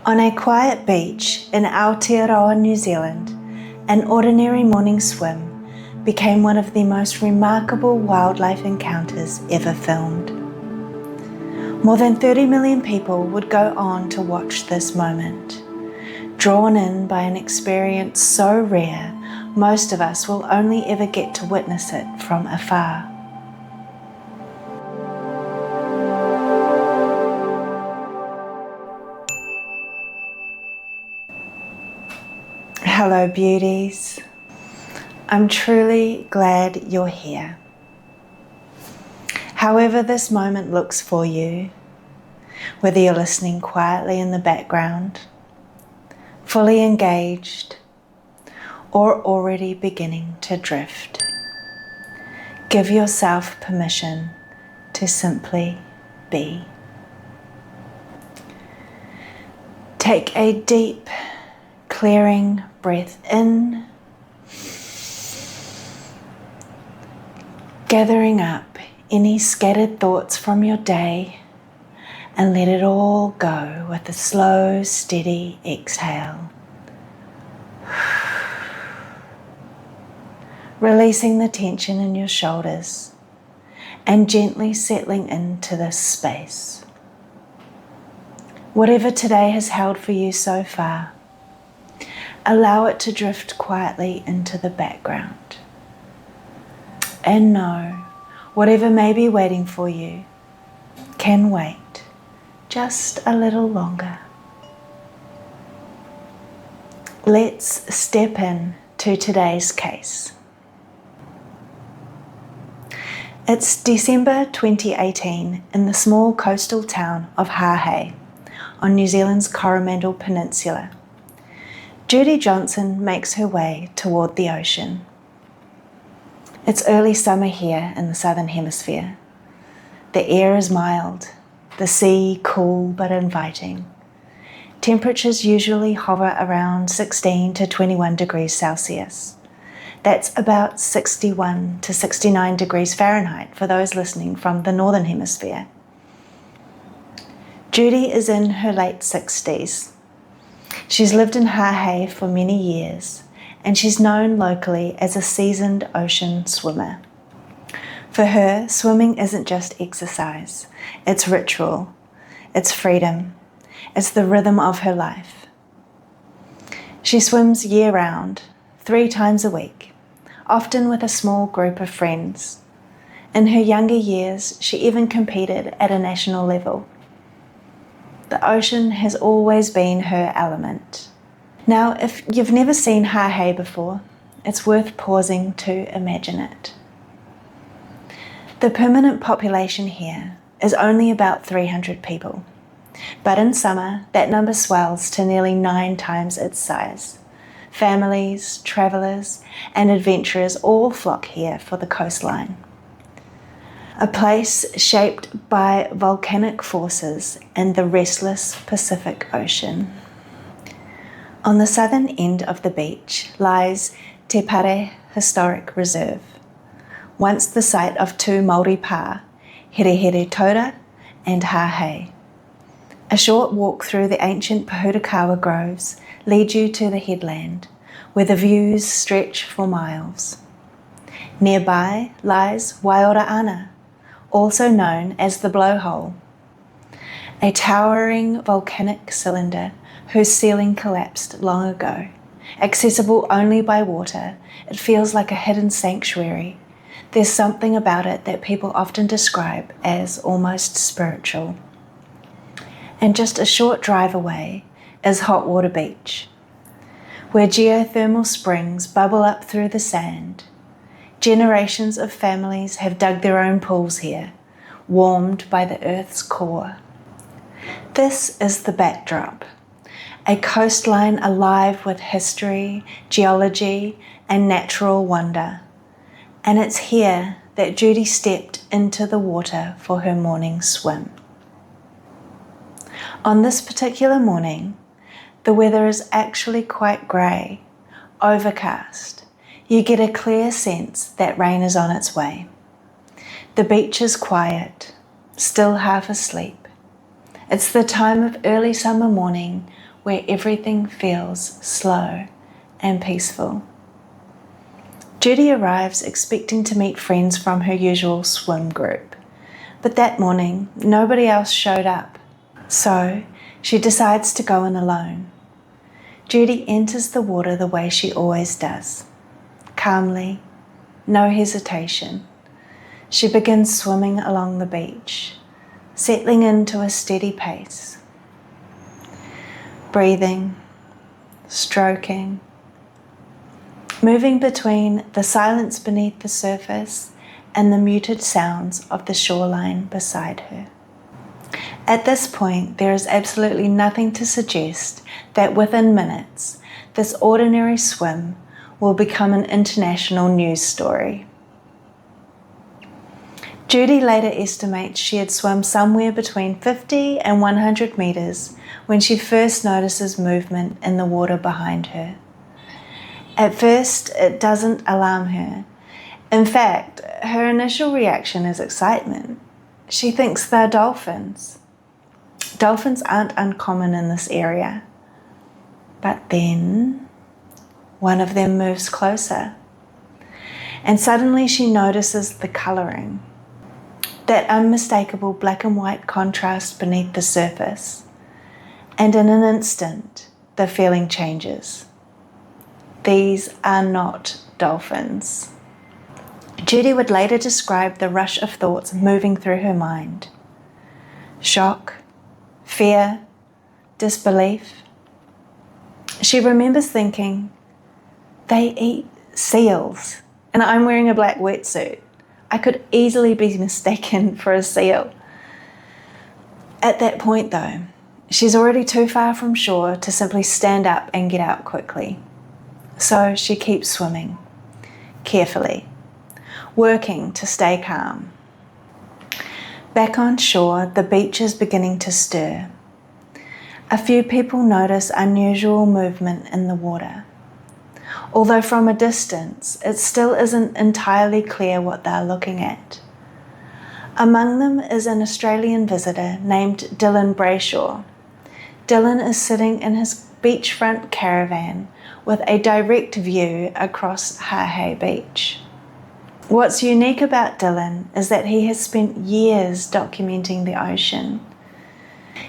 On a quiet beach in Aotearoa, New Zealand, an ordinary morning swim became one of the most remarkable wildlife encounters ever filmed. More than 30 million people would go on to watch this moment, drawn in by an experience so rare, most of us will only ever get to witness it from afar. Hello beauties, I'm truly glad you're here. However this moment looks for you, whether you're listening quietly in the background, fully engaged, or already beginning to drift, give yourself permission to simply be. Take a deep, clearing breath in, gathering up any scattered thoughts from your day, and let it all go with a slow, steady exhale. Releasing the tension in your shoulders and gently settling into this space. Whatever today has held for you so far, allow it to drift quietly into the background. And know, whatever may be waiting for you can wait just a little longer. Let's step in to today's case. It's December 2018 in the small coastal town of HaHei on New Zealand's Coromandel Peninsula. Judy Johnson makes her way toward the ocean. It's early summer here in the Southern Hemisphere. The air is mild, the sea cool but inviting. Temperatures usually hover around 16 to 21 degrees Celsius. That's about 61 to 69 degrees Fahrenheit for those listening from the Northern Hemisphere. Judy is in her late 60s. She's lived in HaHei for many years, and she's known locally as a seasoned ocean swimmer. For her, swimming isn't just exercise, it's ritual, it's freedom, it's the rhythm of her life. She swims year-round, 3 times a week, often with a small group of friends. In her younger years, she even competed at a national level. The ocean has always been her element. Now, if you've never seen HaHei before, it's worth pausing to imagine it. The permanent population here is only about 300 people, but in summer that number swells to nearly 9 times its size. Families, travellers, and adventurers all flock here for the coastline. A place shaped by volcanic forces and the restless Pacific Ocean. On the southern end of the beach lies Te Pare Historic Reserve, once the site of 2 Māori pā, Here Taura and HaHei. A short walk through the ancient Pahurakawa groves leads you to the headland, where the views stretch for miles. Nearby lies Waiora, also known as the Blowhole, a towering volcanic cylinder whose ceiling collapsed long ago. Accessible only by water, it feels like a hidden sanctuary. There's something about it that people often describe as almost spiritual. And just a short drive away is Hot Water Beach, where geothermal springs bubble up through the sand. Generations of families have dug their own pools here, warmed by the Earth's core. This is the backdrop, a coastline alive with history, geology, and natural wonder. And it's here that Judy stepped into the water for her morning swim. On this particular morning, the weather is actually quite grey, overcast. You get a clear sense that rain is on its way. The beach is quiet, still half asleep. It's the time of early summer morning where everything feels slow and peaceful. Judy arrives expecting to meet friends from her usual swim group, but that morning nobody else showed up, so she decides to go in alone. Judy enters the water the way she always does, calmly, no hesitation. She begins swimming along the beach, settling into a steady pace. Breathing, stroking, moving between the silence beneath the surface and the muted sounds of the shoreline beside her. At this point, there is absolutely nothing to suggest that within minutes, this ordinary swim will become an international news story. Judy later estimates she had swum somewhere between 50 and 100 meters when she first notices movement in the water behind her. At first, it doesn't alarm her. In fact, her initial reaction is excitement. She thinks they're dolphins. Dolphins aren't uncommon in this area. But then, one of them moves closer. And suddenly she notices the colouring, that unmistakable black and white contrast beneath the surface. And in an instant, the feeling changes. These are not dolphins. Judy would later describe the rush of thoughts moving through her mind. Shock, fear, disbelief. She remembers thinking, they eat seals, and I'm wearing a black wetsuit. I could easily be mistaken for a seal. At that point though, she's already too far from shore to simply stand up and get out quickly. So she keeps swimming, carefully, working to stay calm. Back on shore, the beach is beginning to stir. A few people notice unusual movement in the water. Although from a distance, it still isn't entirely clear what they're looking at. Among them is an Australian visitor named Dylan Brayshaw. Dylan is sitting in his beachfront caravan with a direct view across HaHei Beach. What's unique about Dylan is that he has spent years documenting the ocean.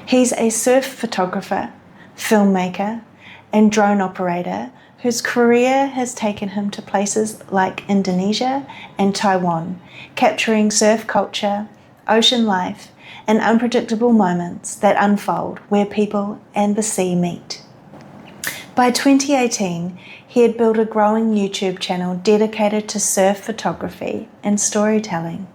He's a surf photographer, filmmaker, and drone operator whose career has taken him to places like Indonesia and Taiwan, capturing surf culture, ocean life, and unpredictable moments that unfold where people and the sea meet. By 2018, he had built a growing YouTube channel dedicated to surf photography and storytelling.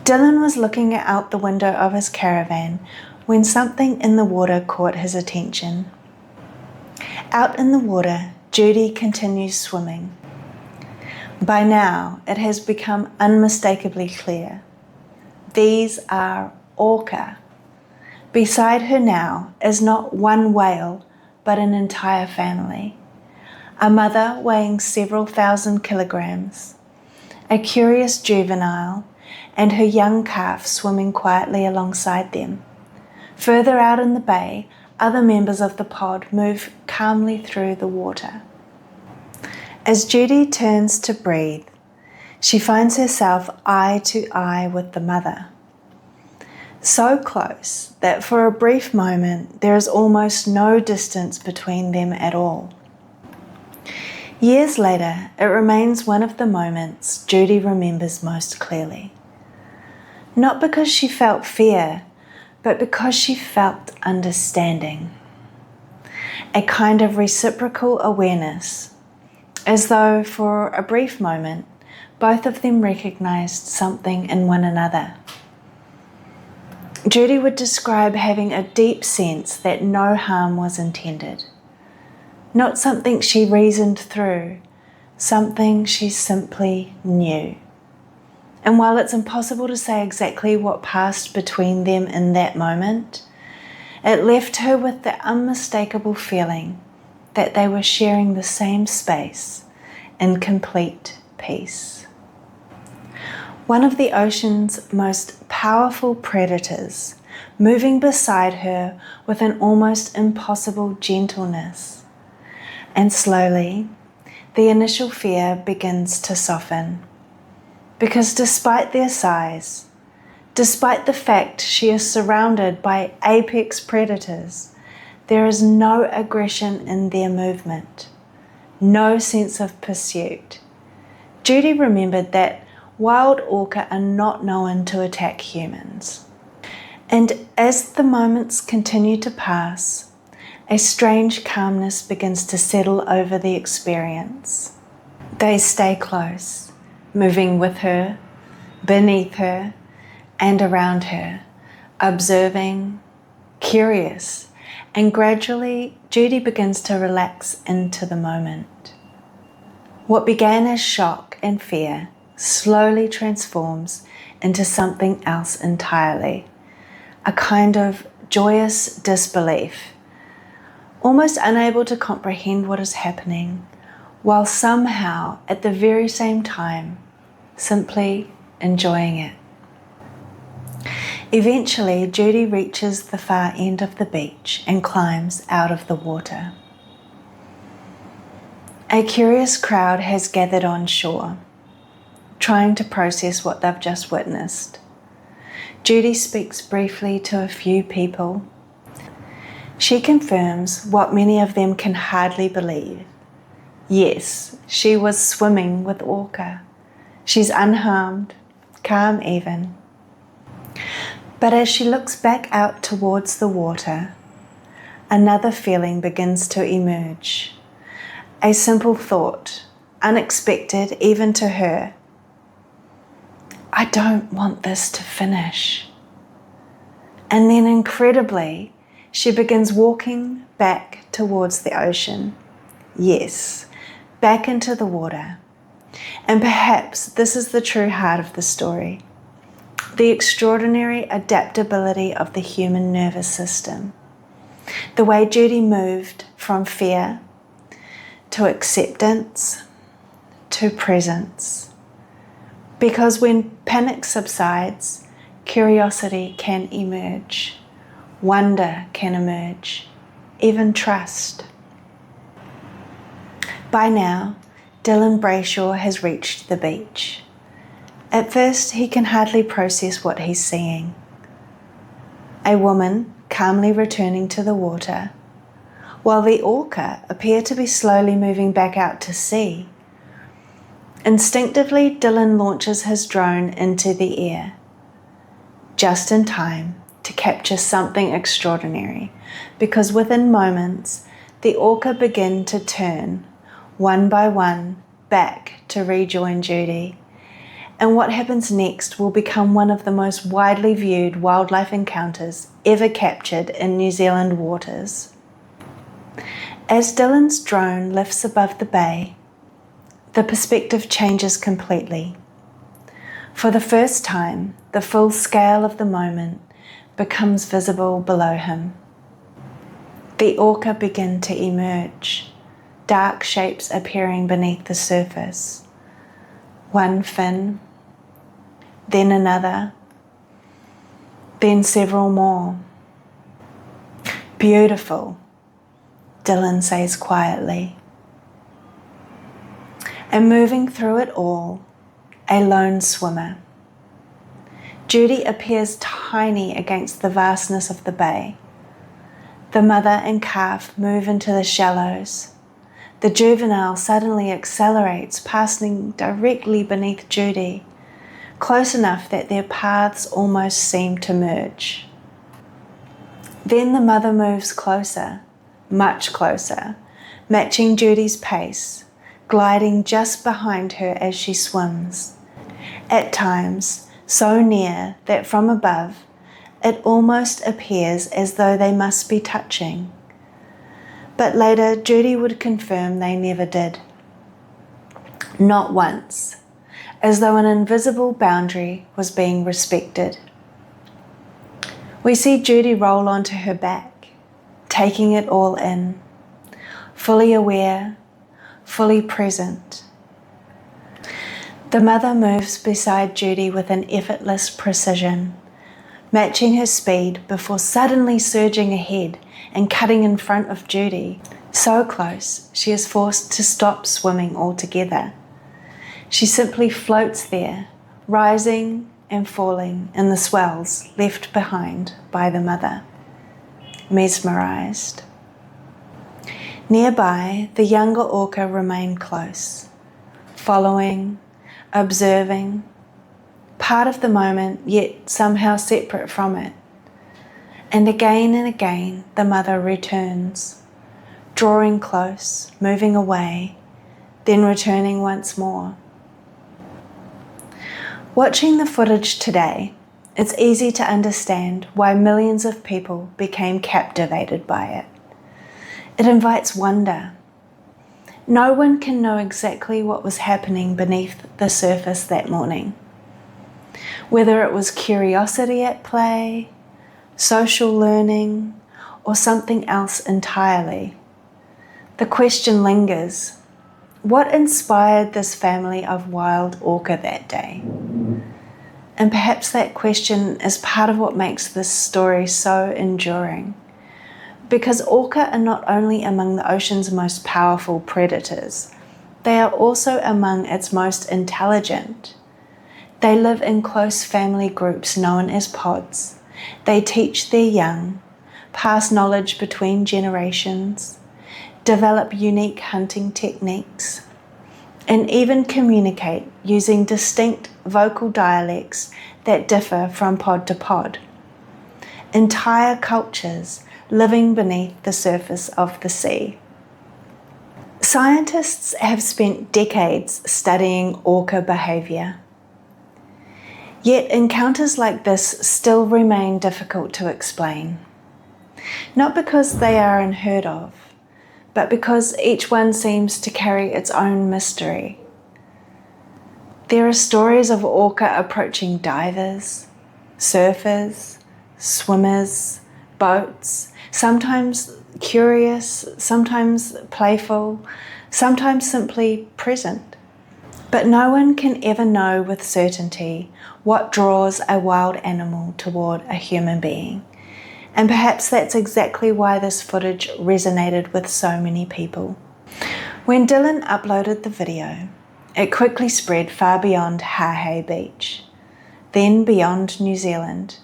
Dylan was looking out the window of his caravan when something in the water caught his attention. Out in the water, Judy continues swimming. By now, it has become unmistakably clear. These are orca. Beside her now is not one whale, but an entire family. A mother weighing several thousand kilograms, a curious juvenile, and her young calf swimming quietly alongside them. Further out in the bay, other members of the pod move calmly through the water. As Judy turns to breathe, she finds herself eye to eye with the mother. So close that for a brief moment there is almost no distance between them at all. Years later, it remains one of the moments Judy remembers most clearly. Not because she felt fear, but because she felt understanding. A kind of reciprocal awareness, as though for a brief moment, both of them recognized something in one another. Judy would describe having a deep sense that no harm was intended. Not something she reasoned through, something she simply knew. And while it's impossible to say exactly what passed between them in that moment, it left her with the unmistakable feeling that they were sharing the same space in complete peace. One of the ocean's most powerful predators moving beside her with an almost impossible gentleness. And slowly, the initial fear begins to soften, because despite their size, despite the fact she is surrounded by apex predators, there is no aggression in their movement, no sense of pursuit. Judy remembered that wild orca are not known to attack humans. And as the moments continue to pass, a strange calmness begins to settle over the experience. They stay close, moving with her, beneath her, and around her, observing, curious, and gradually Judy begins to relax into the moment. What began as shock and fear slowly transforms into something else entirely, a kind of joyous disbelief, almost unable to comprehend what is happening, while somehow at the very same time simply enjoying it. Eventually, Judy reaches the far end of the beach and climbs out of the water. A curious crowd has gathered on shore, trying to process what they've just witnessed. Judy speaks briefly to a few people. She confirms what many of them can hardly believe. Yes, she was swimming with orca. She's unharmed, calm even. But as she looks back out towards the water, another feeling begins to emerge. A simple thought, unexpected even to her. I don't want this to finish. And then incredibly, she begins walking back towards the ocean. Yes, back into the water. And perhaps this is the true heart of the story. The extraordinary adaptability of the human nervous system. The way Judy moved from fear to acceptance to presence. Because when panic subsides, curiosity can emerge, wonder can emerge, even trust. By now, Dylan Brayshaw has reached the beach. At first, he can hardly process what he's seeing. A woman calmly returning to the water, while the orca appear to be slowly moving back out to sea. Instinctively, Dylan launches his drone into the air, just in time to capture something extraordinary, because within moments, the orca begin to turn, one by one, back to rejoin Judy. And what happens next will become one of the most widely viewed wildlife encounters ever captured in New Zealand waters. As Dylan's drone lifts above the bay, the perspective changes completely. For the first time, the full scale of the moment becomes visible below him. The orca begin to emerge, dark shapes appearing beneath the surface. One fin, then another, then several more. Beautiful, Dylan says quietly. And moving through it all, a lone swimmer. Judy appears tiny against the vastness of the bay. The mother and calf move into the shallows. The juvenile suddenly accelerates, passing directly beneath Judy, close enough that their paths almost seem to merge. Then the mother moves closer, much closer, matching Judy's pace, gliding just behind her as she swims. At times, so near that from above, it almost appears as though they must be touching. But later, Judy would confirm they never did. Not once, as though an invisible boundary was being respected. We see Judy roll onto her back, taking it all in, fully aware, fully present. The mother moves beside Judy with an effortless precision, matching her speed before suddenly surging ahead and cutting in front of Judy. So close, she is forced to stop swimming altogether. She simply floats there, rising and falling in the swells left behind by the mother, mesmerized. Nearby, the younger orca remained close, following, observing, part of the moment, yet somehow separate from it. And again, the mother returns, drawing close, moving away, then returning once more. Watching the footage today, it's easy to understand why millions of people became captivated by it. It invites wonder. No one can know exactly what was happening beneath the surface that morning. Whether it was curiosity at play, social learning, or something else entirely. The question lingers, what inspired this family of wild orca that day? And perhaps that question is part of what makes this story so enduring. Because orca are not only among the ocean's most powerful predators, they are also among its most intelligent. They live in close family groups known as pods. They teach their young, pass knowledge between generations, develop unique hunting techniques, and even communicate using distinct vocal dialects that differ from pod to pod. Entire cultures living beneath the surface of the sea. Scientists have spent decades studying orca behavior. Yet encounters like this still remain difficult to explain. Not because they are unheard of, but because each one seems to carry its own mystery. There are stories of orca approaching divers, surfers, swimmers, boats, sometimes curious, sometimes playful, sometimes simply present. But no one can ever know with certainty what draws a wild animal toward a human being. And perhaps that's exactly why this footage resonated with so many people. When Dylan uploaded the video, it quickly spread far beyond HaHei Beach, then beyond New Zealand.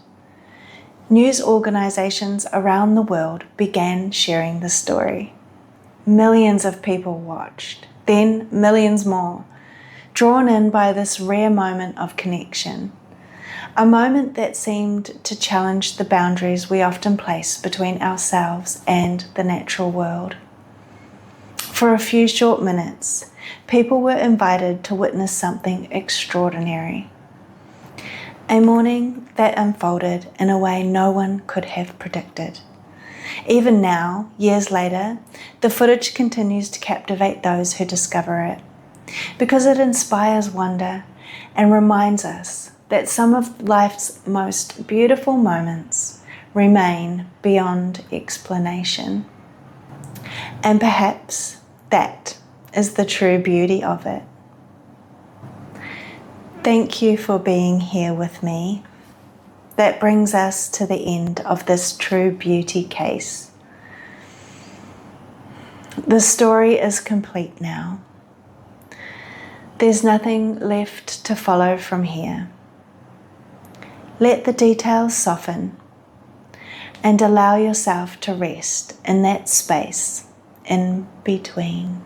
News organisations around the world began sharing the story. Millions of people watched, then millions more, drawn in by this rare moment of connection. A moment that seemed to challenge the boundaries we often place between ourselves and the natural world. For a few short minutes, people were invited to witness something extraordinary. A morning that unfolded in a way no one could have predicted. Even now, years later, the footage continues to captivate those who discover it, because it inspires wonder and reminds us that some of life's most beautiful moments remain beyond explanation. And perhaps that is the true beauty of it. Thank you for being here with me. That brings us to the end of this true beauty case. The story is complete now. There's nothing left to follow from here. Let the details soften and allow yourself to rest in that space in between.